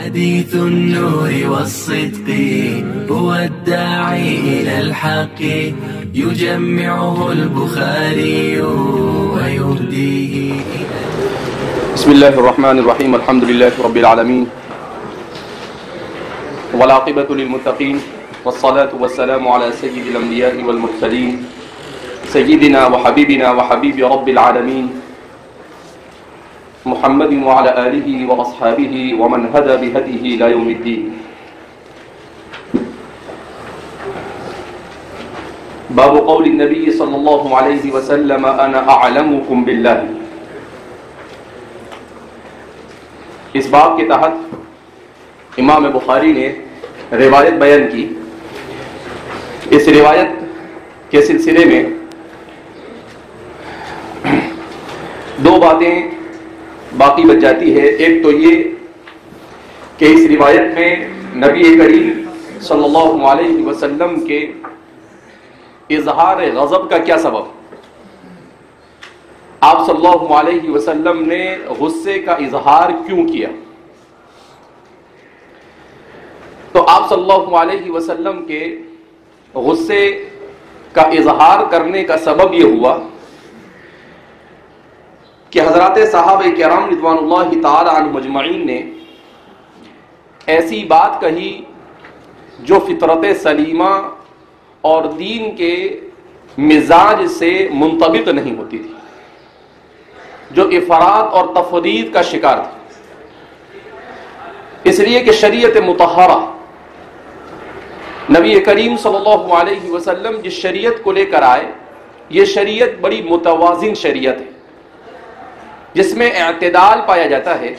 حديث النور والصدق هو الداعي إلى الحق يجمعه البخاري ويهديه بسم الله الرحمن الرحيم. الحمد لله رب العالمين والعاقبة للمتقين والصلاة والسلام على سيد الأنبياء والمرسلين سيدنا وحبيبنا وحبيب رب العالمين محمد وعلى آله وأصحابه ومن هدى بهديه إلى يوم الدين. باب قول النبي صلى الله عليه وسلم أنا أعلمكم بالله. اس باب کے تحت امام بخاری نے روایت بیان کی. اس روایت کے سلسلے میں دو باتیں باقی بچ جاتی ہے. ایک تو یہ کہ اس روایت میں نبی کریم صلی اللہ علیہ وسلم کے اظہار غضب کا کیا سبب. آپ صلی اللہ علیہ وسلم نے غصے کا اظہار کیوں کیا. تو آپ صلی اللہ علیہ وسلم کے غصے کا اظہار کرنے کا سبب یہ ہوا کہ حضرات صحابہ کرام رضوان اللہ تعالی عنہم اجمعین نے ایسی بات کہی جو فطرت سلیمہ اور دین کے مزاج سے منطبق نہیں ہوتی تھی، جو افراط اور تفرید کا شکار تھی. اس لیے کہ شریعت مطہرہ نبی کریم صلی اللہ علیہ وسلم جس شریعت کو لے کر آئے، یہ شریعت بڑی متوازن شریعت ہے جس میں اعتدال پایا جاتا ہے،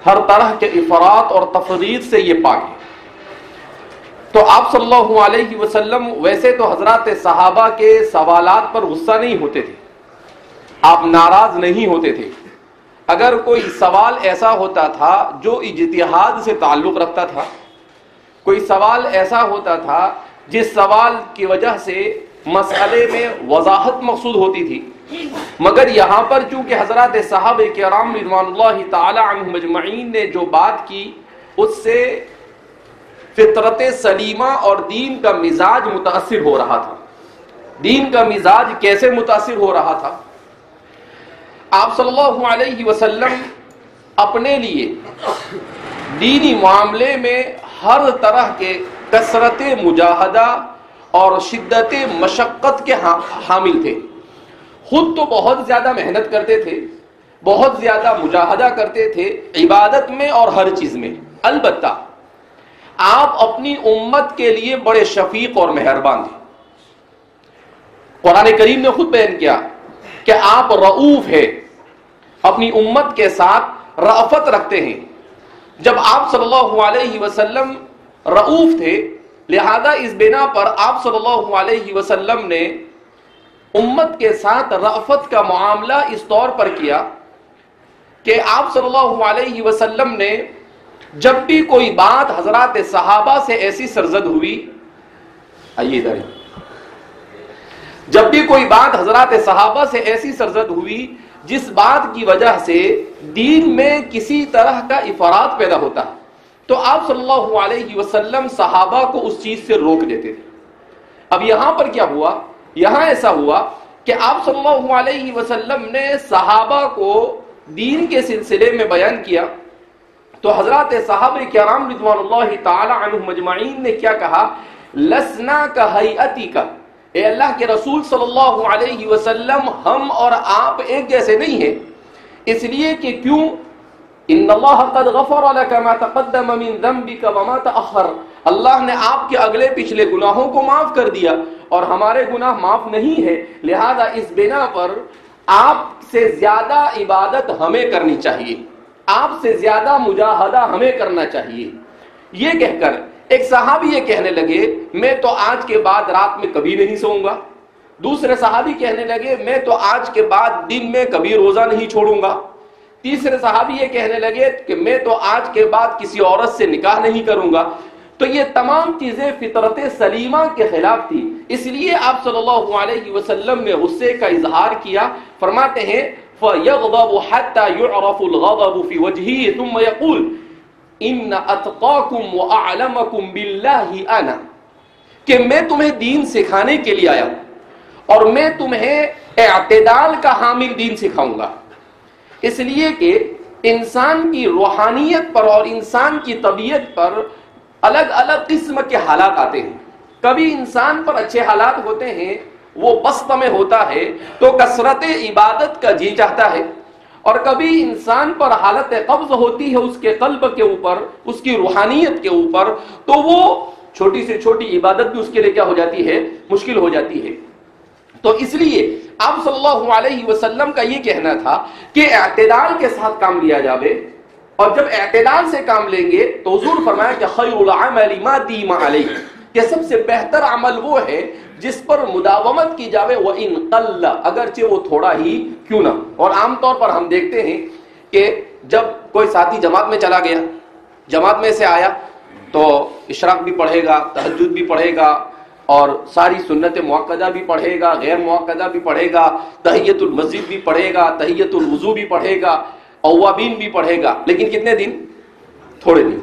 ہر طرح کے افراط اور تفرید سے یہ پاک ہے. تو آپ صلی اللہ علیہ وسلم ویسے تو حضرات صحابہ کے سوالات پر غصہ نہیں ہوتے تھے، آپ ناراض نہیں ہوتے تھے. اگر کوئی سوال ایسا ہوتا تھا جو اجتہاد سے تعلق رکھتا تھا، کوئی سوال ایسا ہوتا تھا جس سوال کی وجہ سے مسئلے میں وضاحت مقصود ہوتی تھی، مگر یہاں پر چونکہ حضرات صحابہ کرام رضوان اللہ تعالی عنہم اجمعین نے جو بات کی اس سے فطرت سلیمہ اور دین کا مزاج متاثر ہو رہا تھا. دین کا مزاج کیسے متاثر ہو رہا تھا؟ آپ صلی اللہ علیہ وسلم اپنے لیے دینی معاملے میں ہر طرح کے کثرت مجاہدہ اور شدت مشقت کے حامل تھے. خود تو بہت زیادہ محنت کرتے تھے، بہت زیادہ مجاہدہ کرتے تھے عبادت میں اور ہر چیز میں. البتہ آپ اپنی امت کے لیے بڑے شفیق اور مہربان تھے. قرآن کریم نے خود بیان کیا کہ آپ رؤوف ہیں، اپنی امت کے ساتھ رأفت رکھتے ہیں. جب آپ صلی اللہ علیہ وسلم رؤوف تھے، لہذا اس بنا پر آپ صلی اللہ علیہ وسلم نے امت کے ساتھ رأفت کا معاملہ اس طور پر کیا کہ آپ صلی اللہ علیہ وسلم نے جب بھی کوئی بات حضرات صحابہ سے ایسی سرزد ہوئی، آئیے ادھر، جب بھی کوئی بات حضرات صحابہ سے ایسی سرزد ہوئی جس بات کی وجہ سے دین میں کسی طرح کا افراط پیدا ہوتا ہے، تو آپ صلی اللہ علیہ وسلم صحابہ کو اس چیز سے روک دیتے تھے. اب یہاں پر کیا ہوا؟ یہاں ایسا ہوا کہ آپ صلی اللہ علیہ وسلم نے صحابہ کو دین کے سلسلے میں بیان کیا تو حضرات صحابہ کرام رضوان اللہ تعالی عنہم اجمعین نے کیا کہا؟ لسنا کہیئتک، اے اللہ کے رسول صلی اللہ علیہ وسلم، ہم اور آپ ایک جیسے نہیں ہیں. اس لیے کہ کیوں؟ ان اللہ قد غفر لك ما تقدم من ذنبك وما تأخر، اللہ نے آپ کے اگلے پچھلے گناہوں کو معاف کر دیا اور ہمارے گناہ معاف نہیں ہے. لہذا اس بنا پر آپ سے زیادہ عبادت ہمیں کرنی چاہیے، آپ سے زیادہ مجاہدہ ہمیں کرنا چاہیے. یہ کہہ کر ایک صحابی یہ کہنے لگے میں تو آج کے بعد رات میں کبھی نہیں سوؤں گا. دوسرے صحابی کہنے لگے میں تو آج کے بعد دن میں کبھی روزہ نہیں چھوڑوں گا. تیسرے صحابی یہ کہنے لگے کہ میں تو آج کے بعد کسی عورت سے نکاح نہیں کروں گا. تو یہ تمام چیزیں فطرت سلیمہ کے خلاف تھی. اس لیے آپ صلی اللہ علیہ وسلم نے غصے کا اظہار کیا. فرماتے ہیں فَيَغْضَبُ حَتَّى يُعْرَفُ الْغَضَبُ فِي وَجْهِهِ ثُمَّ يَقُولُ، ان اتقاکم واعلمکم باللہ انا، کہ میں تمہیں دین سکھانے کے لیے آیا ہوں اور میں تمہیں اعتدال کا حامل دین سکھاؤں گا. اس لیے کہ انسان کی روحانیت پر اور انسان کی طبیعت پر الگ الگ قسم کے حالات آتے ہیں. کبھی انسان پر اچھے حالات ہوتے ہیں، وہ بسط میں ہوتا ہے تو کثرت عبادت کا جی چاہتا ہے، اور کبھی انسان پر حالت قبض ہوتی ہے اس کے قلب کے اوپر، اس کی روحانیت کے اوپر، تو وہ چھوٹی سے چھوٹی عبادت بھی اس کے لیے کیا ہو جاتی ہے؟ مشکل ہو جاتی ہے. تو اس لیے آپ صلی اللہ علیہ وسلم کا یہ کہنا تھا کہ اعتدال کے ساتھ کام لیا جاوے، اور جب اعتدال سے کام لیں گے تو حضور فرمایا کہ خیر العمل ما دیم علیہ، کہ سب سے بہتر عمل وہ ہے جس پر مداومت کی جاوے، وَإِن قَلَّ، اگرچہ وہ تھوڑا ہی کیوں نہ. اور عام طور پر ہم دیکھتے ہیں کہ جب کوئی ساتھی جماعت میں چلا گیا، جماعت میں سے آیا تو اشراق بھی پڑھے گا، تہجد بھی پڑھے گا، اور ساری سنت مؤکدہ بھی پڑھے گا، غیر مؤکدہ بھی پڑھے گا، تحیت المسجد بھی پڑھے گا، تحیت الوضو بھی پڑھے گا، اوابین بھی پڑھے گا. لیکن کتنے دن؟ تھوڑے دن.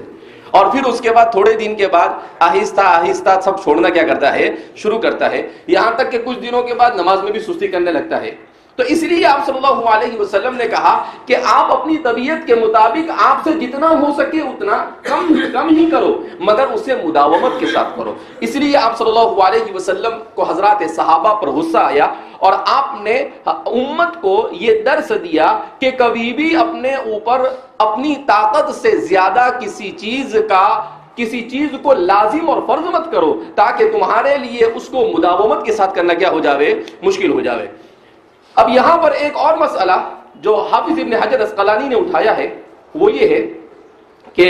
اور پھر اس کے بعد تھوڑے دن کے بعد آہستہ آہستہ سب چھوڑنا کیا کرتا ہے؟ شروع کرتا ہے، یہاں تک کہ کچھ دنوں کے بعد نماز میں بھی سستی کرنے لگتا ہے. تو اس لیے آپ صلی اللہ علیہ وسلم نے کہا کہ آپ اپنی طبیعت کے مطابق آپ سے جتنا ہو سکے اتنا کم ہی کرو، مگر اسے مداومت کے ساتھ کرو. اس لیے آپ صلی اللہ علیہ وسلم کو حضرات صحابہ پر غصہ آیا، اور آپ نے امت کو یہ درس دیا کہ کبھی بھی اپنے اوپر اپنی طاقت سے زیادہ کسی چیز کو لازم اور فرض مت کرو، تاکہ تمہارے لیے اس کو مداومت کے ساتھ کرنا کیا ہو جاوے؟ مشکل ہو جاوے. اب یہاں پر ایک اور مسئلہ جو حافظ ابن حجر اسقلانی نے اٹھایا ہے وہ یہ ہے کہ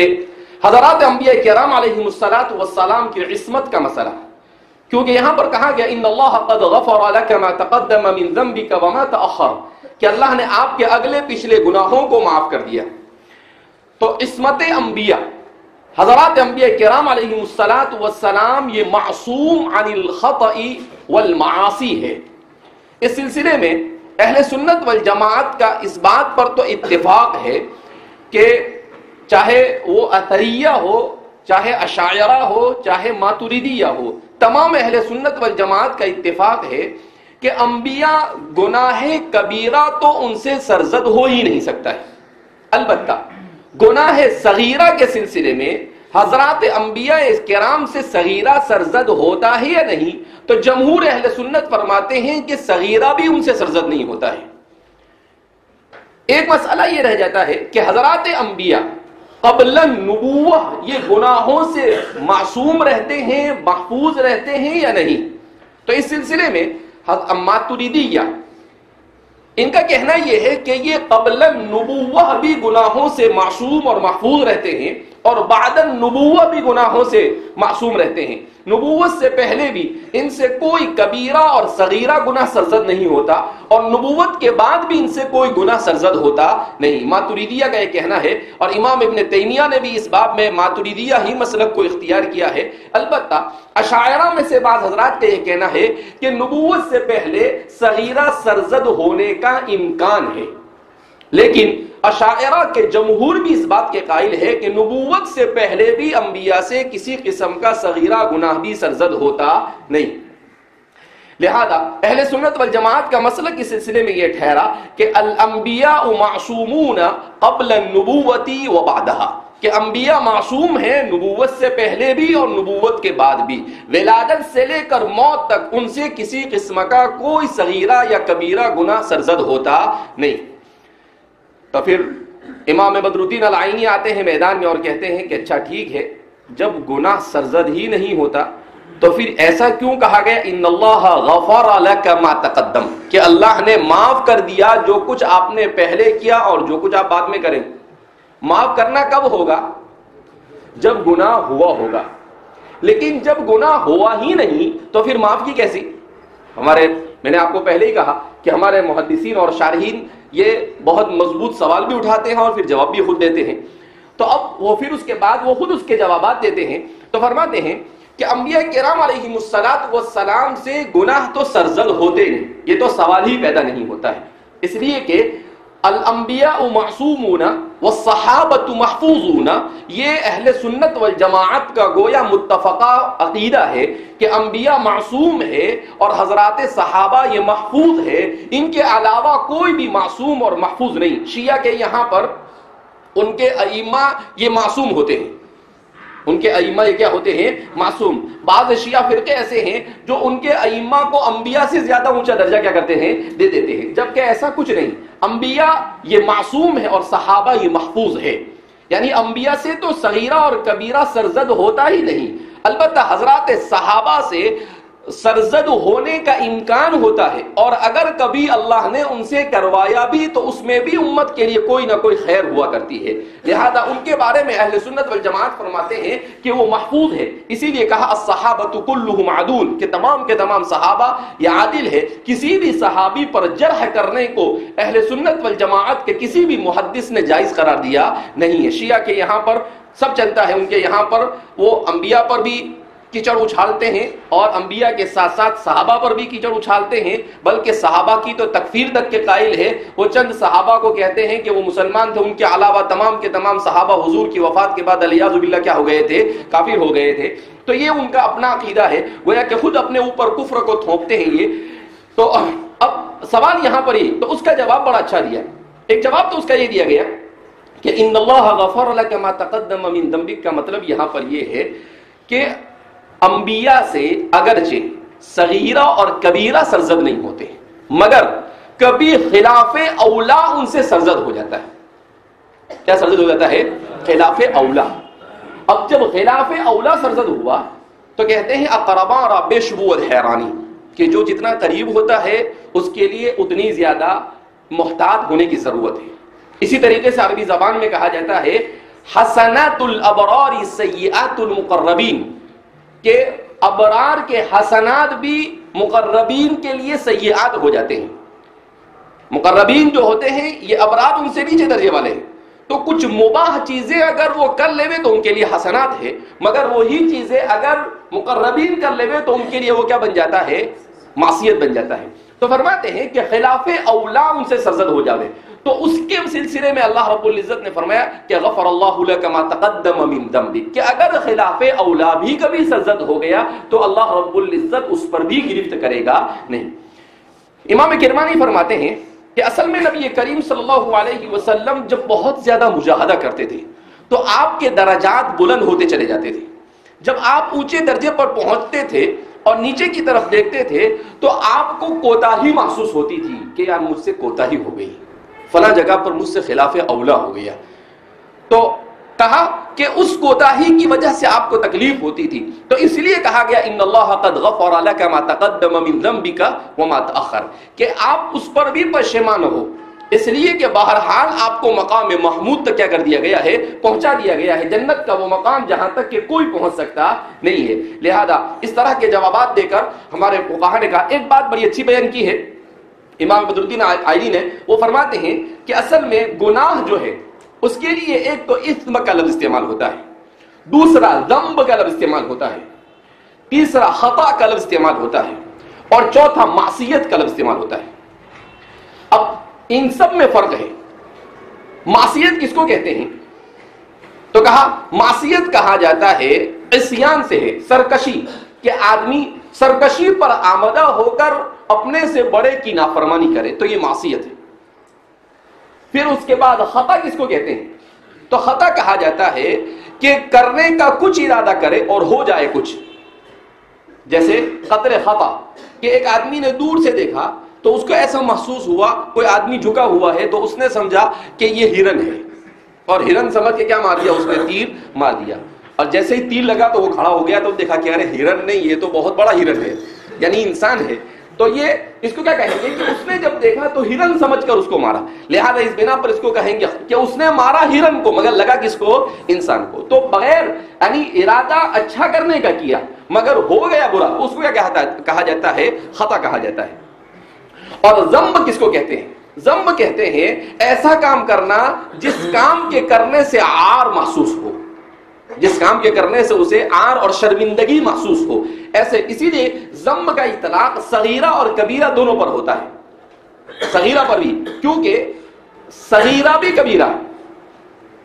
حضرات انبیاء کرام علیہم الصلاۃ والسلام کی عصمت کا مسئلہ، کیونکہ یہاں پر کہا گیا ان اللہ قد غفر لك ما تقدم من ذنبك وما تأخر، کہ اللہ نے آپ کے اگلے پچھلے گناہوں کو معاف کر دیا. تو عصمت انبیاء، حضرات انبیاء کرام علیہم الصلاۃ والسلام یہ معصوم عن الخطأ والمعاصی ہے. اس سلسلے میں اہل سنت والجماعت کا اس بات پر تو اتفاق ہے کہ چاہے وہ اثریہ ہو، چاہے اشاعرہ ہو، چاہے ماتریدیہ ہو، تمام اہل سنت والجماعت کا اتفاق ہے کہ انبیاء گناہ کبیرہ تو ان سے سرزد ہو ہی نہیں سکتا ہے. البتہ گناہ صغیرہ کے سلسلے میں حضرات انبیاء کرام سے صغیرہ سرزد ہوتا ہے یا نہیں، تو جمہور اہل سنت فرماتے ہیں کہ صغیرہ بھی ان سے سرزد نہیں ہوتا ہے. ایک مسئلہ یہ رہ جاتا ہے کہ حضرات انبیاء قبل النبوہ یہ گناہوں سے معصوم رہتے ہیں، محفوظ رہتے ہیں یا نہیں. تو اس سلسلے میں ماتریدیہ ان کا کہنا یہ ہے کہ یہ قبل النبوہ بھی گناہوں سے معصوم اور محفوظ رہتے ہیں، اور بعد النبوہ بھی گناہوں سے معصوم رہتے ہیں. نبوت سے پہلے بھی ان سے کوئی کبیرہ اور صغیرہ گناہ سرزد نہیں ہوتا، اور نبوت کے بعد بھی ان سے کوئی گناہ سرزد ہوتا نہیں. ماتریدیہ کا یہ کہنا ہے، اور امام ابن تیمیہ نے بھی اس باب میں ماتریدیہ ہی مسلک کو اختیار کیا ہے. البتہ اشاعرہ میں سے بعض حضرات کا یہ کہنا ہے کہ نبوت سے پہلے صغیرہ سرزد ہونے کا امکان ہے، لیکن اشاعرہ کے جمہور بھی اس بات کے قائل ہے کہ نبوت سے پہلے بھی انبیاء سے کسی قسم کا صغیرہ گناہ بھی سرزد ہوتا نہیں. لہذا اہل سنت والجماعت کا مسلک اس سلسلے میں یہ ٹھہرا کہ الانبیاء معصومون قبل النبوۃ وبعدها، کہ انبیاء معصوم ہیں نبوت سے پہلے بھی اور نبوت کے بعد بھی. ولادت سے لے کر موت تک ان سے کسی قسم کا کوئی صغیرہ یا کبیرہ گناہ سرزد ہوتا نہیں. تو پھر امام بدر الدین العینی آتے ہیں میدان میں اور کہتے ہیں کہ اچھا ٹھیک ہے، جب گناہ سرزد ہی نہیں ہوتا تو پھر ایسا کیوں کہا گیا ان اللہ غفر لک ما تقدم، کہ اللہ نے معاف کر دیا جو کچھ آپ نے پہلے کیا اور جو کچھ آپ بعد میں کریں. معاف کرنا کب ہوگا؟ جب گناہ ہوا ہوگا. لیکن جب گناہ ہوا ہی نہیں تو پھر معاف کی کیسی؟ میں نے آپ کو پہلے ہی کہا کہ ہمارے محدثین اور شارحین یہ بہت مضبوط سوال بھی اٹھاتے ہیں اور پھر جواب بھی خود دیتے ہیں. تو اب وہ پھر اس کے بعد وہ خود اس کے جوابات دیتے ہیں. تو فرماتے ہیں کہ انبیاء کرام علیہم الصلاۃ والسلام سے گناہ تو سرزد ہوتے نہیں، یہ تو سوال ہی پیدا نہیں ہوتا ہے. اس لیے کہ الانبیاء معصومون والصحابۃ محفوظون، یہ اہل سنت والجماعت کا گویا متفقہ عقیدہ ہے کہ انبیاء معصوم ہے اور حضرات صحابہ یہ محفوظ ہے، ان کے علاوہ کوئی بھی معصوم اور محفوظ نہیں۔ شیعہ کے یہاں پر ان کے ائمہ یہ معصوم ہوتے ہیں، ان کے ائمہ یہ کیا ہوتے ہیں؟ معصوم۔ بعض شیعہ فرقے ایسے ہیں جو ان کے ائمہ کو انبیاء سے زیادہ اونچا درجہ کیا کرتے ہیں؟ دے دیتے ہیں، جبکہ ایسا کچھ نہیں۔ انبیاء یہ معصوم ہے اور صحابہ یہ محفوظ ہے، یعنی انبیاء سے تو صغیرہ اور کبیرہ سرزد ہوتا ہی نہیں، البتہ حضرات صحابہ سے سرزد ہونے کا امکان ہوتا ہے، اور اگر کبھی اللہ نے ان سے کروایا بھی تو اس میں بھی امت کے لیے کوئی نہ کوئی خیر ہوا کرتی ہے۔ لہذا ان کے بارے میں اہل سنت والجماعت فرماتے ہیں کہ وہ محفوظ ہے، اسی لیے کہا الصحابۃ کلھم عدول، کہ تمام کے تمام صحابہ یہ عادل ہے۔ کسی بھی صحابی پر جرح کرنے کو اہل سنت والجماعت کے کسی بھی محدث نے جائز قرار دیا نہیں ہے۔ شیعہ کے یہاں پر سب چلتا ہے، ان کے یہاں پر وہ انبیاء پر بھی کیچڑ اچھالتے ہیں اور انبیاء کے ساتھ ساتھ صحابہ پر بھی کیچڑ اچھالتے ہیں، بلکہ صحابہ کی تو تکفیر تک کے قائل ہے۔ وہ چند صحابہ کو کہتے ہیں کہ وہ مسلمان تھے، ان کے علاوہ تمام کے تمام صحابہ حضور کی وفات کے بعد علیاذ باللہ کیا ہو گئے تھے؟ کافر ہو گئے تھے۔ تو یہ ان کا اپنا عقیدہ ہے، گویا کہ خود اپنے اوپر کفر کو تھوپتے ہیں یہ۔ تو اب سوال یہاں پر ہی تو اس کا جواب بڑا اچھا دیا۔ ایک جواب تو اس کا یہ دیا گیا کہ ان اللہ غفر لک ما تقدم من ذنبک، کا مطلب یہاں پر یہ ہے کہ انبیاء سے اگرچہ صغیرہ اور کبیرہ سرزد نہیں ہوتے، مگر کبھی خلاف اولا ان سے سرزد ہو جاتا ہے۔ کیا سرزد ہو جاتا ہے؟ خلاف اولا۔ اب جب خلاف اولا سرزد ہوا تو کہتے ہیں اقربا را بے شبوت حیرانی، کہ جو جتنا قریب ہوتا ہے اس کے لیے اتنی زیادہ محتاط ہونے کی ضرورت ہے۔ اسی طریقے سے عربی زبان میں کہا جاتا ہے حسنات الابرار سیئات المقربین، کہ ابرار کے حسنات بھی مقربین کے لیے سیئات ہو جاتے ہیں۔ مقربین جو ہوتے ہیں یہ ابرار ان سے نیچے درجے والے ہیں، تو کچھ مباح چیزیں اگر وہ کر لے تو ان کے لیے حسنات ہے، مگر وہی چیزیں اگر مقربین کر لے تو ان کے لیے وہ کیا بن جاتا ہے؟ معصیت بن جاتا ہے۔ تو فرماتے ہیں کہ خلاف اولا ان سے سرزد ہو جاوے، تو اس کے سلسلے میں اللہ رب العزت نے فرمایا کہ غفر اللہ لک ما تقدم من ذنبک، کہ اگر خلاف اولا بھی کبھی سرزد ہو گیا تو اللہ رب العزت اس پر بھی گرفت کرے گا نہیں۔ امام کرمانی فرماتے ہیں کہ اصل میں نبی کریم صلی اللہ علیہ وسلم جب بہت زیادہ مجاہدہ کرتے تھے تو آپ کے درجات بلند ہوتے چلے جاتے تھے۔ جب آپ اونچے درجے پر پہنچتے تھے اور نیچے کی طرف دیکھتے تھے تو آپ کو کوتاہی محسوس ہوتی تھی کہ یار مجھ سے کوتاہی ہو گئی، فلاں جگہ پر مجھ سے خلاف اولا ہو گیا۔ تو کہا کہ اس کوتاہی کی وجہ سے آپ کو تکلیف ہوتی تھی، تو اس لیے کہا گیا ان اللہ قد غفر لک ما تقدم من ذنبک وما تأخر، کہ آپ اس پر بھی پشیمان ہو، اس لیے کہ بہرحال آپ کو مقام محمود تک کیا کر دیا گیا ہے؟ پہنچا دیا گیا ہے، جنت کا وہ مقام جہاں تک کہ کوئی پہنچ سکتا نہیں ہے۔ لہذا اس طرح کے جوابات دے کر ہمارے فقہا نے کہا ایک بات بڑی اچھی بیان کی ہے امام بدر الدین آئلی نے، وہ فرماتے ہیں کہ اصل میں گناہ جو ہے اس کے لیے ایک تو اسم کا لفظ استعمال ہوتا ہے، دوسرا ذنب کا لفظ استعمال ہوتا ہے، تیسرا خطا کا لفظ استعمال ہوتا ہے، اور چوتھا معصیت کا لفظ استعمال ہوتا ہے۔ اب ان سب میں فرق ہے۔ معصیت کس کو کہتے ہیں؟ تو کہا معصیت کہا جاتا ہے عصیان سے ہے، سرکشی، کہ آدمی سرکشی پر آمدہ ہو کر اپنے سے بڑے کی نافرمانی کرے، تو یہ معصیت ہے۔ پھر اس کے بعد خطا کس کو کہتے ہیں؟ تو خطا کہا جاتا ہے کہ کرنے کا کچھ ارادہ کرے اور ہو جائے کچھ، جیسے قطر خطا، کہ ایک آدمی نے دور سے دیکھا تو اس کو ایسا محسوس ہوا کوئی آدمی جھکا ہوا ہے، تو اس نے سمجھا کہ یہ ہرن ہے، اور ہرن سمجھ کے کیا مار دیا؟ اس نے تیر مار دیا، اور جیسے ہی تیر لگا تو وہ کھڑا ہو گیا، تو دیکھا کہ ارے ہرن نہیں، یہ تو بہت بڑا ہرن ہے، یعنی انسان ہے۔ تو یہ اس کو کیا کہیں گے کہ اس نے جب دیکھا تو ہرن سمجھ کر اس کو مارا، لہذا اس بنا پر اس کو کہیں گے کہ اس نے مارا ہرن کو مگر لگا کس کو؟ انسان کو۔ تو بغیر یعنی ارادہ اچھا کرنے کا کیا مگر ہو گیا برا، اس کو کیا کہا جاتا ہے؟ خطا کہا جاتا ہے۔ اور ذنب کس کو کہتے ہیں؟ ذنب کہتے ہیں ایسا کام کرنا جس کام کے کرنے سے عار محسوس ہو، جس کام کے کرنے سے اسے عار اور شرمندگی محسوس ہو، ایسے۔ اسی لیے ذنب کا اطلاق صغیرہ اور کبیرہ دونوں پر ہوتا ہے، صغیرہ پر بھی، کیونکہ صغیرہ بھی کبیرہ.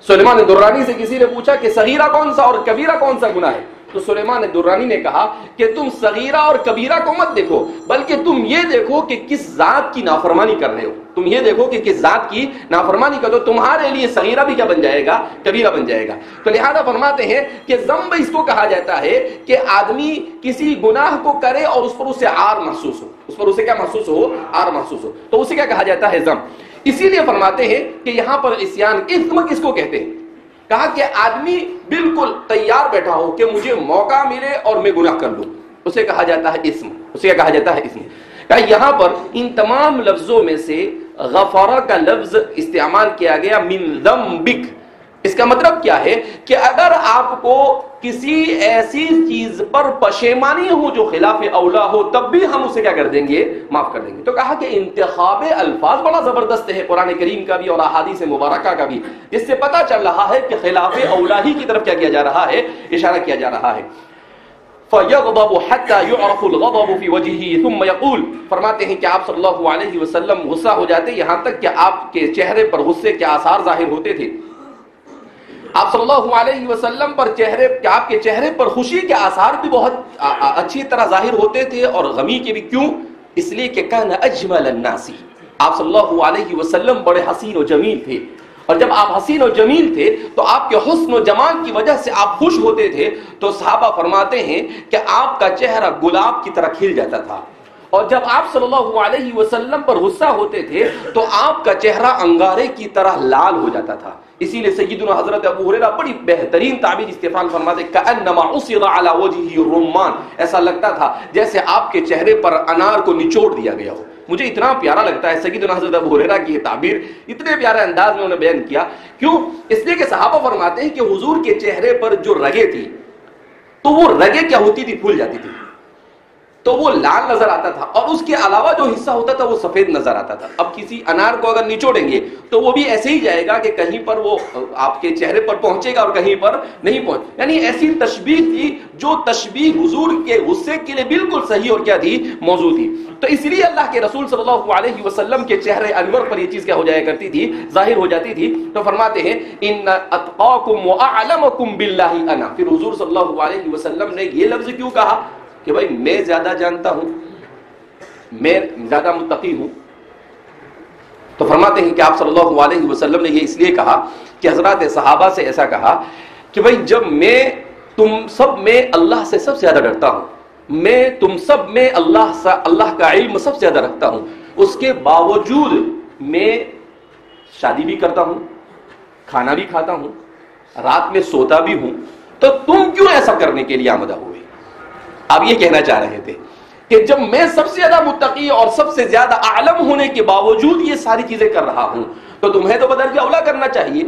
سلیمان درانی سے کسی نے پوچھا کہ صغیرہ کون سا اور کبیرہ کون سا گناہ ہے؟ تو سلیمان درانی نے کہا کہ تم صغیرہ اور کبیرہ کو مت دیکھو، بلکہ تم یہ دیکھو کہ کس ذات کی نافرمانی کر رہے ہو. تم یہ دیکھو کہ کس ذات کی نافرمانی کر دو، تمہارے لیے صغیرہ بھی کیا بن جائے گا؟ کبیرہ بن جائے گا. تو لہذا فرماتے ہیں کہ ذنب اس کو کہا جاتا ہے کہ آدمی کسی گناہ کو کرے اور اس پر اسے عار محسوس ہو، اس پر اسے کیا محسوس ہو؟ عار محسوس ہو. تو اسے کیا کہا جاتا ہے؟ ذنب. اسی لیے فرماتے ہیں کہ یہاں پر عصیان اثم کس کو کہتے ہیں؟ کہا کہ آدمی بالکل تیار بیٹھا ہو کہ مجھے موقع ملے اور میں گناہ کر لوں، اسے کہا جاتا ہے اسم. اسے کیا کہا جاتا ہے؟ اسم. کہا یہاں پر ان تمام لفظوں میں سے غفرہ کا لفظ استعمال کیا گیا من ذنبک. اس کا مطلب کیا ہے کہ اگر آپ کو کسی ایسی چیز پر پشیمانی ہو جو خلاف اولا ہو، تب بھی ہم اسے کیا کر دیں گے؟ معاف کر دیں گے. تو کہا کہ انتخاب الفاظ بڑا زبردست ہے قرآن کریم کا بھی اور احادیث مبارکہ کا بھی، جس سے پتہ چل رہا ہے کہ خلاف اولا ہی کی طرف کیا کیا جا رہا ہے؟ اشارہ کیا جا رہا ہے. فَيَغْضَبُ حَتَّى يُعْرَفُ الْغَضَبُ فِي وَجْهِهِ ثُمَّ يَقُولُ. فرماتے ہیں کہ آپ صلی اللہ علیہ وسلم غصہ ہو جاتے یہاں تک کہ آپ کے چہرے پر غصے کے آثار ظاہر ہوتے تھے. آپ صلی اللہ علیہ وسلم پر آپ کے چہرے پر خوشی کے آثار بھی بہت اچھی طرح ظاہر ہوتے تھے اور غمی کے بھی. کیوں؟ اس لیے کہ کان اجمل الناس. آپ صلی اللہ علیہ وسلم بڑے حسین و جمیل تھے، اور جب آپ حسین و جمیل تھے تو آپ کے حسن و جمال کی وجہ سے آپ خوش ہوتے تھے. تو صحابہ فرماتے ہیں کہ آپ کا چہرہ گلاب کی طرح کھل جاتا تھا، اور جب آپ صلی اللہ علیہ وسلم پر غصہ ہوتے تھے تو آپ کا چہرہ انگارے کی طرح لال ہو جاتا تھا. اسی لیے سیدنا حضرت ابو ہریرہ بڑی بہترین تعبیر استعمال فرماتے ہیں کأنما عصر علی وجهه الرمان. ایسا لگتا تھا جیسے آپ کے چہرے پر انار کو نچوڑ دیا گیا ہو. مجھے اتنا پیارا لگتا ہے سیدنا حضرت ابو ہریرہ کی یہ تعبیر، اتنے پیارے انداز میں انہوں نے بیان کیا. کیوں؟ اس لیے کہ صحابہ فرماتے ہیں کہ حضور کے چہرے پر جو رگیں تھی تو وہ رگیں کیا ہوتی تھی؟ پھول جاتی تھی، تو وہ لال نظر آتا تھا، اور اس کے علاوہ جو حصہ ہوتا تھا وہ سفید نظر آتا تھا. اب کسی انار کو اگر نچوڑیں گے تو وہ بھی ایسے ہی جائے گا کہ کہیں پر وہ آپ کے چہرے پر پہنچے گا اور کہیں پر نہیں پہنچے. یعنی ایسی تشبیہ تھی جو تشبیہ حضور کے غصے کے لیے بالکل صحیح اور کیا تھی؟ موضوع تھی. تو اس لیے اللہ کے رسول صلی اللہ علیہ وسلم کے چہرے انور پر یہ چیز کیا ہو جایا کرتی تھی؟ ظاہر ہو جاتی تھی. تو فرماتے ہیں ان اتقاکم واعلمکم باللہ انا. پھر حضور صلی اللہ علیہ وسلم نے یہ لفظ کیوں کہا کہ بھائی میں زیادہ جانتا ہوں، میں زیادہ متقی ہوں؟ تو فرماتے ہیں کہ آپ صلی اللہ علیہ وسلم نے یہ اس لیے کہا کہ حضرات صحابہ سے ایسا کہا کہ بھائی جب میں تم سب میں اللہ سے سب سے زیادہ ڈرتا ہوں، میں تم سب میں اللہ کا علم سب سے زیادہ رکھتا ہوں، اس کے باوجود میں شادی بھی کرتا ہوں، کھانا بھی کھاتا ہوں، رات میں سوتا بھی ہوں، تو تم کیوں ایسا کرنے کے لیے آمدہ ہوئے؟ آپ یہ کہنا چاہ رہے تھے کہ جب میں سب سے زیادہ متقی اور سب سے زیادہ عالم ہونے کے باوجود یہ ساری چیزیں کر رہا ہوں، تو تمہیں تو بدرجہ اولا کرنا چاہیے.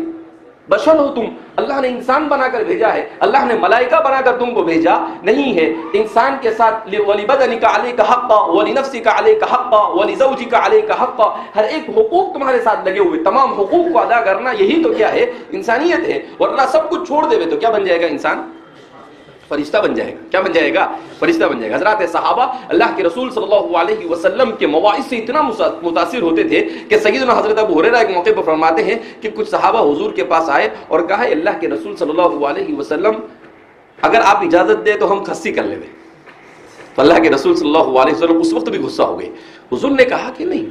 بشر ہو تم، اللہ نے انسان بنا کر بھیجا ہے، اللہ نے ملائکہ بنا کر تم کو بھیجا نہیں ہے. انسان کے ساتھ وَلِبَدَنِكَ عَلَيْكَ حَقًّا وَلِنَفْسِكَ عَلَيْكَ حَقًّا وَلِزَوْجِكَ عَلَيْكَ حَقًّا. ہر ایک حقوق تمہارے ساتھ لگے ہوئے، تمام حقوق کو ادا کرنا یہی تو کیا ہے؟ انسانیت ہے. ورنہ سب کچھ چھوڑ دے تو کیا بن جائے گا انسان؟ فرشتہ بن جائے گا. کیا بن جائے گا؟ فرشتہ بن جائے گا. حضرات صحابہ اللہ کے رسول صلی اللہ علیہ وسلم کے مواعظ سے اتنا متاثر ہوتے تھے کہ سیدنا حضرت ابو ہریرہ ایک موقع پر فرماتے ہیں کہ کچھ صحابہ حضور کے پاس آئے اور کہا اللہ کے رسول صلی اللہ علیہ وسلم اگر آپ اجازت دیں تو ہم کھسی کر لیں. تو اللہ کے رسول صلی اللہ علیہ وسلم اس وقت بھی غصہ ہو گئے. حضور نے کہا کہ نہیں.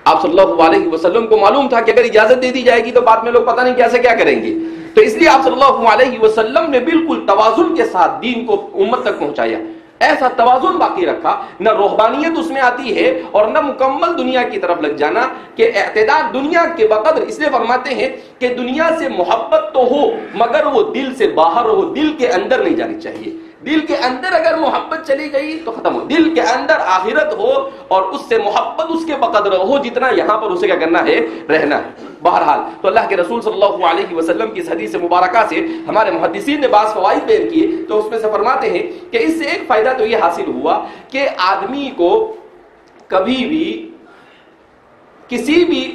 آپ صلی اللہ علیہ وسلم کو معلوم تھا کہ اگر اجازت دے دی جائے گی تو بعد میں لوگ پتہ نہیں کیسے کیا کریں گے. تو اس لیے آپ صلی اللہ علیہ وسلم نے بالکل توازن کے ساتھ دین کو امت تک پہنچایا. ایسا توازن باقی رکھا، نہ روحانیت اس میں آتی ہے اور نہ مکمل دنیا کی طرف لگ جانا، کہ اعتدال دنیا کے بقدر. اس لیے فرماتے ہیں کہ دنیا سے محبت تو ہو مگر وہ دل سے باہر ہو، دل کے اندر نہیں جانی چاہیے. دل کے اندر اگر محبت چلی گئی تو ختم ہو. دل کے اندر آخرت ہو اور اس سے محبت اس کے بقدر ہو جتنا یہاں پر اسے کیا کرنا ہے؟ رہنا ہے. بہرحال تو اللہ کے رسول صلی اللہ علیہ وسلم کی اس حدیث مبارکہ سے ہمارے محدثین نے بعض فوائد بیان کیے. تو اس میں سے فرماتے ہیں کہ اس سے ایک فائدہ تو یہ حاصل ہوا کہ آدمی کو کبھی بھی کسی بھی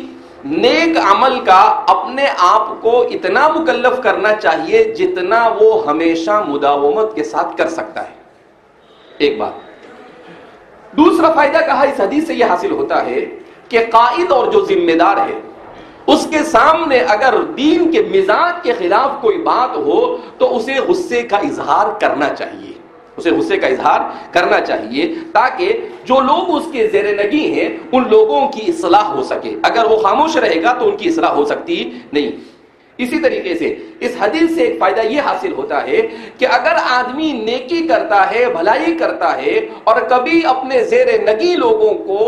نیک عمل کا اپنے آپ کو اتنا مکلف کرنا چاہیے جتنا وہ ہمیشہ مداومت کے ساتھ کر سکتا ہے. ایک بات. دوسرا فائدہ کہا اس حدیث سے یہ حاصل ہوتا ہے کہ قائد اور جو ذمہ دار ہے اس کے سامنے اگر دین کے مزاج کے خلاف کوئی بات ہو تو اسے غصے کا اظہار کرنا چاہیے، اسے غصے کا اظہار کرنا چاہیے تاکہ جو لوگ اس کے زیر نگی ہیں ان لوگوں کی اصلاح ہو سکے۔ اگر وہ خاموش رہے گا تو ان کی اصلاح ہو سکتی نہیں۔ اسی طریقے سے اس حدیث سے ایک فائدہ یہ حاصل ہوتا ہے کہ اگر آدمی نیکی کرتا ہے، بھلائی کرتا ہے اور کبھی اپنے زیر نگی لوگوں کو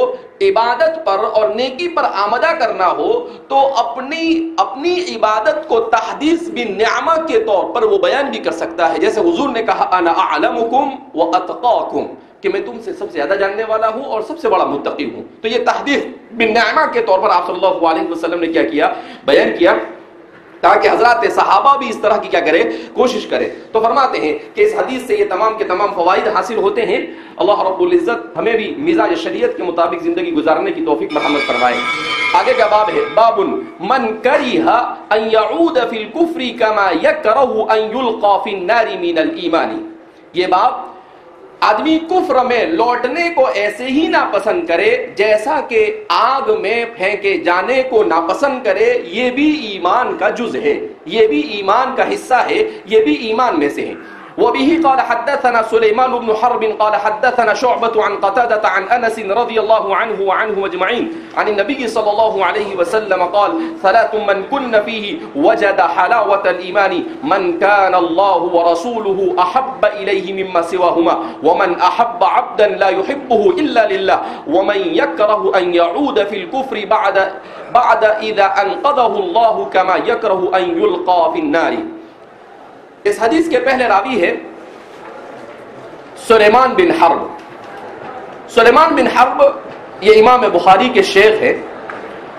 عبادت پر اور نیکی پر آمدہ کرنا ہو تو اپنی عبادت کو تحدیث بالنعمہ کے طور پر وہ بیان بھی کر سکتا ہے، جیسے حضور نے کہا انا اعلمکم واتقاکم، کہ میں تم سے سب سے زیادہ جاننے والا ہوں اور سب سے بڑا متقی ہوں۔ تو یہ تحدیث بالنعمہ کے طور پر آپ صلی اللہ علیہ وسلم نے کیا کیا، بیان کیا، تاکہ حضرات صحابہ بھی اس طرح کی کیا کرے، کوشش کرے۔ تو فرماتے ہیں کہ اس حدیث سے یہ تمام کے تمام فوائد حاصل ہوتے ہیں۔ اللہ رب العزت ہمیں بھی مزاج شریعت کے مطابق زندگی گزارنے کی توفیق مرحمت فرمائے۔ آگے کا باب ہے باب من کرہ ان یعود فی الکفر کما یکرہ ان یلقى فی النار من الایمان۔ یہ باب آدمی کفر میں لوٹنے کو ایسے ہی ناپسند کرے جیسا کہ آگ میں پھینکے جانے کو ناپسند کرے، یہ بھی ایمان کا جز ہے، یہ بھی ایمان کا حصہ ہے، یہ بھی ایمان میں سے ہے۔ وبه قال حدثنا سليمان بن حرب قال حدثنا شعبة عن قتادة عن أنس رضي الله عنه وعنهم أجمعين عن النبي صلى الله عليه وسلم قال ثلاث من كن فيه وجد حلاوة الإيمان من كان الله ورسوله أحب إليه مما سواهما ومن أحب عبدا لا يحبه إلا لله ومن يكره أن يعود في الكفر بعد إذا أنقذه الله كما يكره أن يلقى في النار۔ اس حدیث کے پہلے راوی ہے سلیمان بن حرب۔ سلیمان بن حرب یہ امام بخاری کے شیخ ہے،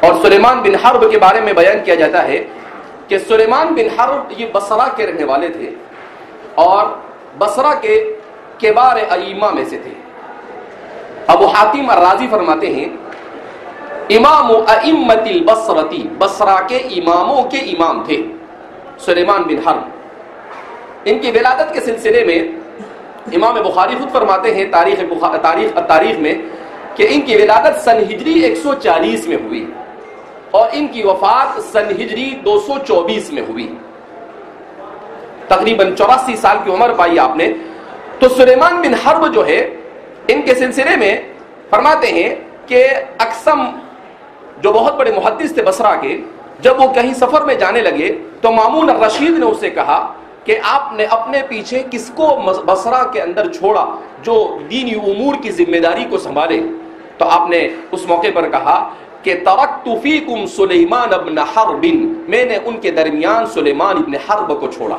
اور سلیمان بن حرب کے بارے میں بیان کیا جاتا ہے کہ سلیمان بن حرب یہ بصرہ کے رہنے والے تھے اور بصرہ کے کبار ائمہ میں سے تھے۔ ابو حاتم الرازی فرماتے ہیں امام ائمۃ البصرۃ، بصرہ کے اماموں کے امام تھے سلیمان بن حرب۔ ان کی ولادت کے سلسلے میں امام بخاری خود فرماتے ہیں تاریخ میں کہ ان کی ولادت سن ہجری 140 میں ہوئی اور ان کی وفات سن ہجری 224 میں ہوئی، تقریباً 84 سال کی عمر پائی آپ نے۔ تو سلیمان بن حرب جو ہے ان کے سلسلے میں فرماتے ہیں کہ اقسم جو بہت بڑے محدث تھے بصرہ کے، جب وہ کہیں سفر میں جانے لگے تو مامون الرشید نے اسے کہا کہ آپ نے اپنے پیچھے کس کو بصرہ کے اندر چھوڑا جو دینی امور کی ذمہ داری کو سنبھالے؟ تو آپ نے اس موقع پر کہا کہ ترکت فیکم سلیمان ابن حرب، میں نے ان کے درمیان سلیمان ابن حرب کو چھوڑا۔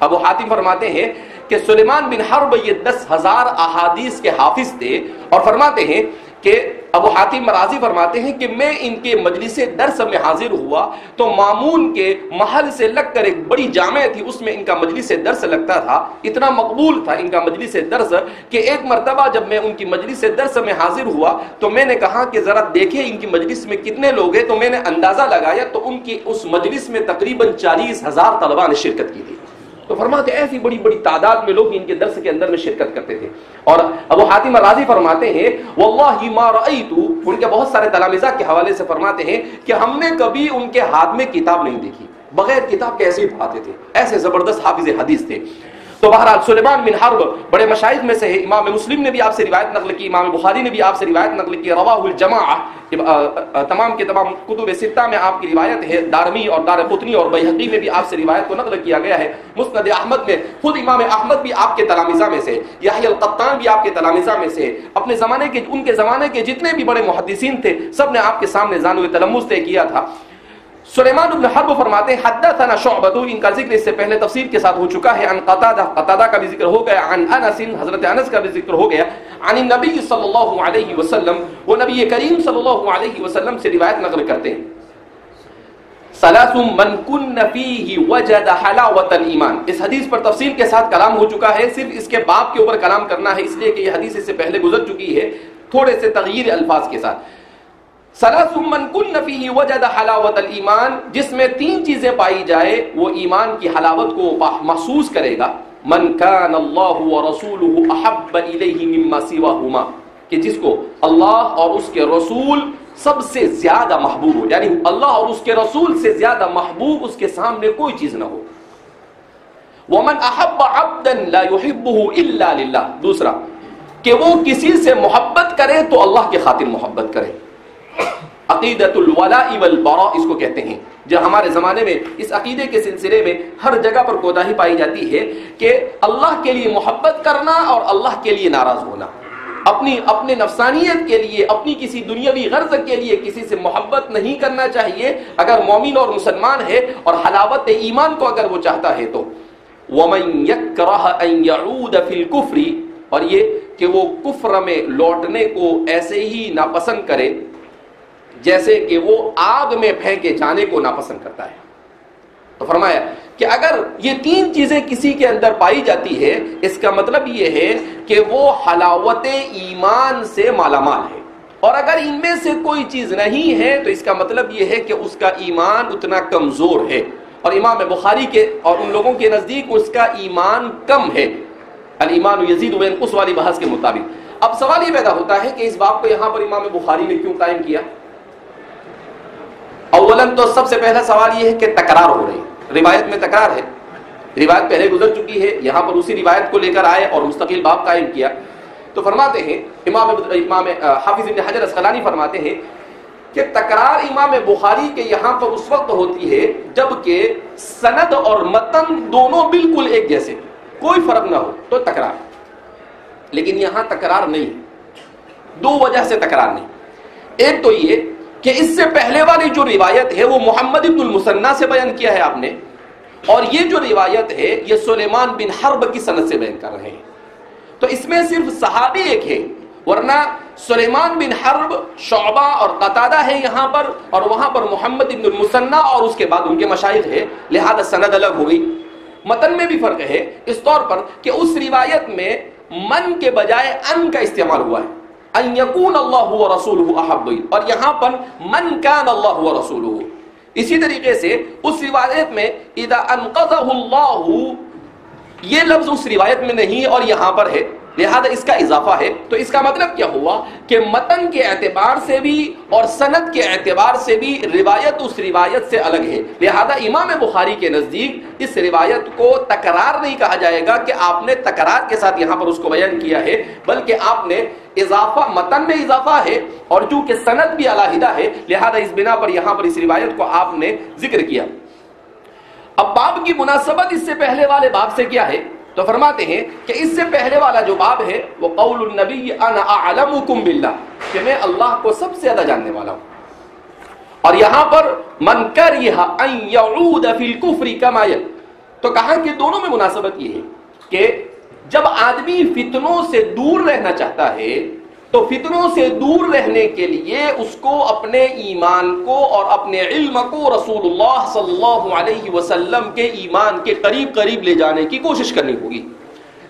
ابو حاتم فرماتے ہیں کہ سلیمان بن حرب یہ 10,000 احادیث کے حافظ تھے، اور فرماتے ہیں کہ ابو حاتم راضی فرماتے ہیں کہ میں ان کے مجلس درس میں حاضر ہوا تو مامون کے محل سے لگ کر ایک بڑی جامع تھی، اس میں ان کا مجلس درس لگتا تھا، اتنا مقبول تھا ان کا مجلس درس کہ ایک مرتبہ جب میں ان کی مجلس درس میں حاضر ہوا تو میں نے کہا کہ ذرا دیکھیں ان کی مجلس میں کتنے لوگ ہیں، تو میں نے اندازہ لگایا تو ان کی اس مجلس میں تقریباً 40,000 طلباء نے شرکت کی تھی۔ تو فرماتے ایسی بڑی بڑی تعداد میں لوگ ان کے درس کے اندر میں شرکت کرتے تھے۔ اور ابو حاتم الرازی فرماتے ہیں واللہ ما رأیت، ان کے بہت سارے تلامذہ کے حوالے سے فرماتے ہیں کہ ہم نے کبھی ان کے ہاتھ میں کتاب نہیں دیکھی، بغیر کتاب کے ایسے ہی پڑھاتے تھے، ایسے زبردست حافظ حدیث تھے۔ تو بہرحال سلیمان بن حرب بڑے مشاہد میں سے ہے، امام مسلم نے بھی آپ سے روایت نقل کی، امام بخاری نے بھی آپ سے روایت نقل کی، رواہ الجماعہ، تمام کے تمام کتب ستہ میں آپ کی روایت ہے، دارمی اور دارقطنی اور بیہقی میں بھی آپ سے روایت کو نقل کیا گیا ہے، مسند احمد میں خود امام احمد بھی آپ کے تلامذہ میں سے، یحییٰ القطان بھی آپ کے تلامذہ میں سے، اپنے زمانے کے ان کے زمانے کے جتنے بھی بڑے محدثین تھے سب نے آپ کے سامنے زانو تلمذ طے کیا تھا۔ سلیمان بن حرب فرماتے ہیں حدثنا شعبۃ، ان کا ذکر اس سے پہلے تفصیل کے ساتھ ہو چکا ہے، عن قتادہ کا بھی ذکر ہو گیا، عن انس، حضرت انس کا بھی ذکر ہو گیا، عن النبی صلی اللہ علیہ وسلم، وہ نبی کریم صلی اللہ علیہ وسلم سے روایت نقل کرتے ہیں ثلاث من کن فیہ وجد حلاوۃ الایمان۔ اس حدیث پر تفصیل کے ساتھ کلام ہو چکا ہے، صرف اس کے باب کے اوپر کلام کرنا ہے، اس لیے کہ یہ حدیث اس سے پہلے گزر چکی ہے تھوڑے سے تغییر الفاظ کے ساتھ۔ ثلاث من کن فیہ وجد حلاوۃ الایمان، جس میں 3 چیزیں پائی جائے وہ ایمان کی حلاوت کو محسوس کرے گا۔ من کان اللہ ورسولہ احب الیہ مما سواہما، کہ جس کو اللہ اور اس کے رسول سب سے زیادہ محبوب ہو، یعنی اللہ اور اس کے رسول سے زیادہ محبوب اس کے سامنے کوئی چیز نہ ہو۔ وَمَنْ أَحَبَّ عَبْدًا لَا يُحِبُّهُ إِلَّا لِلَّهِ، دوسرا کہ وہ کسی سے محبت کرے تو اللہ کے خاطر محبت کرے۔ عقیدۃ الولاء والبراء اس کو کہتے ہیں۔ جو ہمارے زمانے میں اس عقیدے کے سلسلے میں ہر جگہ پر کوتاہی پائی جاتی ہے کہ اللہ کے لیے محبت کرنا اور اللہ کے لیے ناراض ہونا، اپنے نفسانیت کے لیے، اپنی کسی دنیاوی غرض کے لیے کسی سے محبت نہیں کرنا چاہیے اگر مومن اور مسلمان ہے، اور حلاوت ایمان کو اگر وہ چاہتا ہے تو۔ وَمَن يَكْرَهَ أَن يَعُودَ فِي الْكُفْرِ، اور یہ کہ وہ کفر میں لوٹنے کو ایسے ہی ناپسند کرے جیسے کہ وہ آگ میں پھینکے جانے کو ناپسند کرتا ہے۔ تو فرمایا کہ اگر یہ تین چیزیں کسی کے اندر پائی جاتی ہے، اس کا مطلب یہ ہے کہ وہ حلاوت ایمان سے مالا مال ہے، اور اگر ان میں سے کوئی چیز نہیں ہے تو اس کا مطلب یہ ہے کہ اس کا ایمان اتنا کمزور ہے، اور امام بخاری کے اور ان لوگوں کے نزدیک اس کا ایمان کم ہے، الایمان یزید وینقص والی بحث کے مطابق۔ اب سوال یہ پیدا ہوتا ہے کہ اس باب کو یہاں پر امام بخاری نے کیوں قائم کیا؟ اولاً تو سب سے پہلا سوال یہ ہے کہ تکرار ہو رہی ہے، روایت میں تکرار ہے، روایت پہلے گزر چکی ہے، یہاں پر اسی روایت کو لے کر آئے اور مستقل باب قائم کیا۔ تو فرماتے ہیں امام حافظ ابن حجر اسقلانی فرماتے ہیں کہ تکرار امام بخاری کے یہاں پر اس وقت ہوتی ہے جب کہ سند اور متن دونوں بالکل ایک جیسے، کوئی فرق نہ ہو تو تکرار، لیکن یہاں تکرار نہیں، دو وجہ سے تکرار نہیں۔ ایک تو یہ کہ اس سے پہلے والی جو روایت ہے وہ محمد ابن المثنی سے بیان کیا ہے آپ نے، اور یہ جو روایت ہے یہ سلیمان بن حرب کی سند سے بیان کر رہے ہیں، تو اس میں صرف صحابی ایک ہے، ورنہ سلیمان بن حرب، شعبہ اور قتادہ ہے یہاں پر، اور وہاں پر محمد ابن المثنی اور اس کے بعد ان کے مشائخ ہے، لہذا سند الگ ہو گئی۔ متن میں بھی فرق ہے اس طور پر کہ اس روایت میں من کے بجائے ان کا استعمال ہوا ہے، ان یکون اللہ ورسولہ احب، اور یہاں پر من کان اللہ ورسولہ۔ اسی طریقے سے اس روایت میں اذا انقذہ اللہ، یہ لفظ اس روایت میں نہیں اور یہاں پر ہے، لہذا اس کا اضافہ ہے۔ تو اس کا مطلب کیا ہوا کہ متن کے اعتبار سے بھی اور سند کے اعتبار سے بھی روایت اس روایت سے الگ ہے، لہذا امام بخاری کے نزدیک اس روایت کو تکرار نہیں کہا جائے گا کہ آپ نے تکرار کے ساتھ یہاں پر اس کو بیان کیا ہے، بلکہ آپ نے اضافہ، متن میں اضافہ ہے اور چونکہ سند بھی علیحدہ ہے، لہذا اس بنا پر یہاں پر اس روایت کو آپ نے ذکر کیا۔ اب باب کی مناسبت اس سے پہلے والے باب سے کیا ہے؟ تو فرماتے ہیں کہ اس سے پہلے والا جو باب ہے وہ قول النبی انا اعلمکم باللہ، کہ میں اللہ کو سب سے زیادہ جاننے والا ہوں، اور یہاں پر من کرہ ان یعود فی الکفر کما یل، تو کہا کہ دونوں میں مناسبت یہ ہے کہ جب آدمی فتنوں سے دور رہنا چاہتا ہے تو فتنوں سے دور رہنے کے لیے اس کو اپنے ایمان کو اور اپنے علم کو رسول اللہ صلی اللہ علیہ وسلم کے ایمان کے قریب قریب لے جانے کی کوشش کرنی ہوگی۔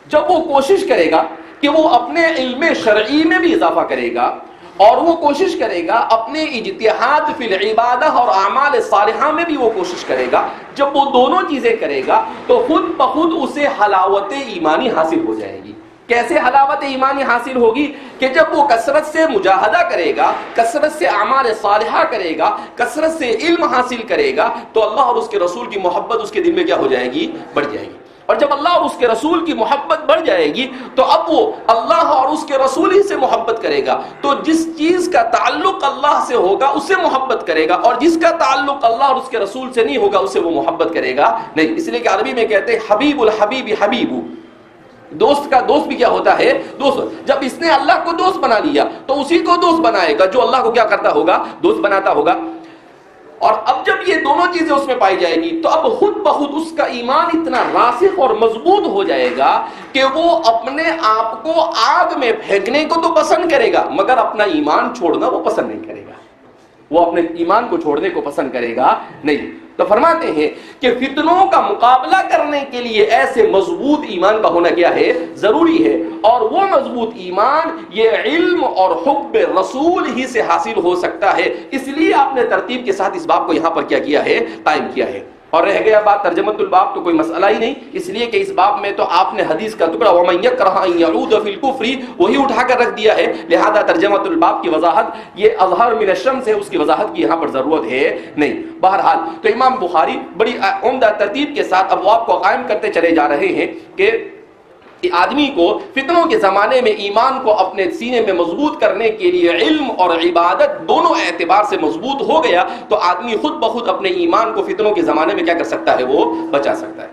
جب وہ کوشش کرے گا کہ وہ اپنے علم شرعی میں بھی اضافہ کرے گا، اور وہ کوشش کرے گا اپنے اجتہاد فی العبادہ اور اعمال صالحہ میں بھی وہ کوشش کرے گا، جب وہ دونوں چیزیں کرے گا تو خود بخود اسے حلاوت ایمانی حاصل ہو جائے گی۔ کیسے حلاوت ایمانی حاصل ہوگی؟ کہ جب وہ کثرت سے مجاہدہ کرے گا، کثرت سے اعمال صالحہ کرے گا، کثرت سے علم حاصل کرے گا، تو اللہ اور اس کے رسول کی محبت اس کے دل میں کیا ہو جائے گی؟ بڑھ جائے گی۔ اور جب اللہ اور اس کے رسول کی محبت بڑھ جائے گی تو اب وہ اللہ اور اس کے رسول ہی سے محبت کرے گا، تو جس چیز کا تعلق اللہ سے ہوگا اس سے محبت کرے گا، اور جس کا تعلق اللہ اور اس کے رسول سے نہیں ہوگا اسے وہ محبت کرے گا نہیں۔ اس لیے کہ عربی میں کہتے ہیں حبیب الحبیب حبیب، دوست کا دوست بھی کیا ہوتا ہے؟ دوست۔ جب اس نے اللہ کو دوست بنا لیا تو اسی کو دوست بنائے گا جو اللہ کو کیا کرتا ہوگا؟ دوست بناتا ہوگا۔ اور اب جب یہ دونوں چیزیں اس میں پائی جائے گی تو اب خود بخود اس کا ایمان اتنا راسخ اور مضبوط ہو جائے گا کہ وہ اپنے آپ کو آگ میں پھینکنے کو تو پسند کرے گا مگر اپنا ایمان چھوڑنا وہ پسند نہیں کرے گا، وہ اپنے ایمان کو چھوڑنے کو پسند کرے گا نہیں۔ تو فرماتے ہیں کہ فتنوں کا مقابلہ کرنے کے لیے ایسے مضبوط ایمان کا ہونا کیا ہے؟ ضروری ہے، اور وہ مضبوط ایمان یہ علم اور حب رسول ہی سے حاصل ہو سکتا ہے، اس لیے آپ نے ترتیب کے ساتھ اس باب کو یہاں پر کیا کیا ہے؟ قائم کیا ہے۔ اور رہ گیا بات ترجمۃ الباب تو کوئی مسئلہ ہی نہیں، اس لیے کہ اس باب میں تو آپ نے حدیث کا ٹکڑا وَمَن يَكْرَهَ أَن يَعُودَ فِي الْكُفْرِ وہی اٹھا کر رکھ دیا ہے، لہذا ترجمۃ الباب کی وضاحت یہ اظہر من الشمس ہے، اس کی وضاحت کی یہاں پر ضرورت ہے نہیں۔ بہرحال تو امام بخاری بڑی عمدہ ترتیب کے ساتھ ابواب کو قائم کرتے چلے جا رہے ہیں کہ آدمی کو فتنوں کے زمانے میں ایمان کو اپنے سینے میں مضبوط کرنے کے لیے علم اور عبادت دونوں اعتبار سے مضبوط ہو گیا تو آدمی خود بخود اپنے ایمان کو فتنوں کے زمانے میں کیا کر سکتا ہے، وہ بچا سکتا ہے۔